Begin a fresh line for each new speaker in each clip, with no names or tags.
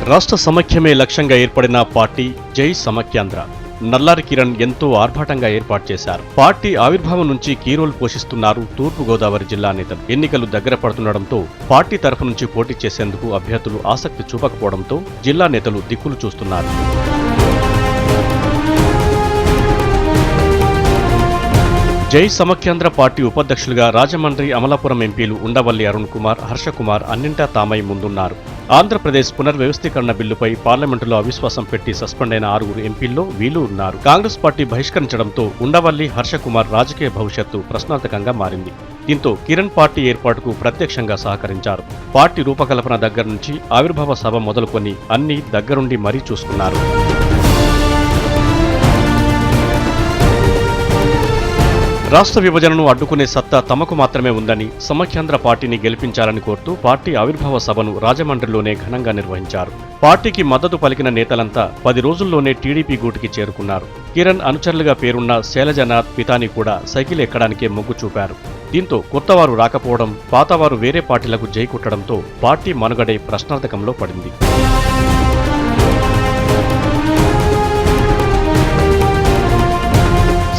రాష్ట్ర సమైక్యమే లక్ష్యంగా ఏర్పడిన పార్టీ జై సమైక్యాంధ్ర. నల్లారి కిరణ్ ఎంతో ఆర్భాటంగా ఏర్పాటు చేశారు. పార్టీ ఆవిర్భావం నుంచి కీ రోల్ పోషిస్తున్నారు తూర్పుగోదావరి జిల్లా నేతలు. ఎన్నికలు దగ్గర పడుతుండటంతో పార్టీ తరఫు నుంచి పోటీ చేసేందుకు అభ్యర్థులు ఆసక్తి చూపకపోవడంతో జిల్లా నేతలు దిక్కులు చూస్తున్నారు. జై సమైక్యాంధ్ర పార్టీ ఉపాధ్యక్షులుగా రాజమండ్రి అమలాపురం ఎంపీలు ఉండవల్లి అరుణ్ కుమార్, హర్షకుమార్ అన్నింటా తామై ముందున్నారు. ఆంధ్రప్రదేశ్ పునర్వ్యవస్థీకరణ బిల్లుపై పార్లమెంటులో అవిశ్వాసం పెట్టి సస్పెండ్ అయిన 6 ఎంపీల్లో వీలు ఉన్నారు. కాంగ్రెస్ పార్టీ బహిష్కరించడంతో ఉండవల్లి, హర్షకుమార్ రాజకీయ భవిష్యత్తు ప్రశ్నార్థకంగా మారింది. దీంతో కిరణ్ పార్టీ ఏర్పాటుకు ప్రత్యక్షంగా సహకరించారు. పార్టీ రూపకల్పన దగ్గర నుంచి ఆవిర్భావ సభ మొదలుకొని అన్ని దగ్గరుండి మరీ చూసుకున్నారు. రాష్ట్ర విభజనను అడ్డుకునే సత్తా తమకు మాత్రమే ఉందని, సమైక్యాంధ్ర పార్టీని గెలిపించాలని కోరుతూ పార్టీ ఆవిర్భావ సభను రాజమండ్రిలోనే ఘనంగా నిర్వహించారు. పార్టీకి మద్దతు పలికిన నేతలంతా 10 రోజుల్లోనే టీడీపీ గూటికి చేరుకున్నారు. కిరణ్ అనుచరులుగా పేరున్న శైలజనాథ్ పితాని కూడా సైకిల్ ఎక్కడానికే మొగ్గు చూపారు. దీంతో కొత్తవారు రాకపోవడం, పాతవారు వేరే పార్టీలకు జై కొట్టడంతో పార్టీ మనుగడే ప్రశ్నార్థకంలో పడింది.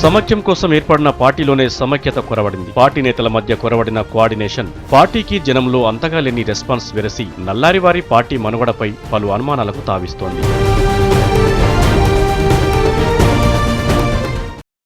సమైక్యం కోసం ఏర్పడిన పార్టీలోనే సమైక్యత కొరవడింది. పార్టీ నేతల మధ్య కొరవడిన కోఆర్డినేషన్ పార్టీకి జనంలో అంతగా లేని రెస్పాన్స్ వెరసి నల్లారివారి పార్టీ మనుగడపై పలు అనుమానాలకు తావిస్తోంది.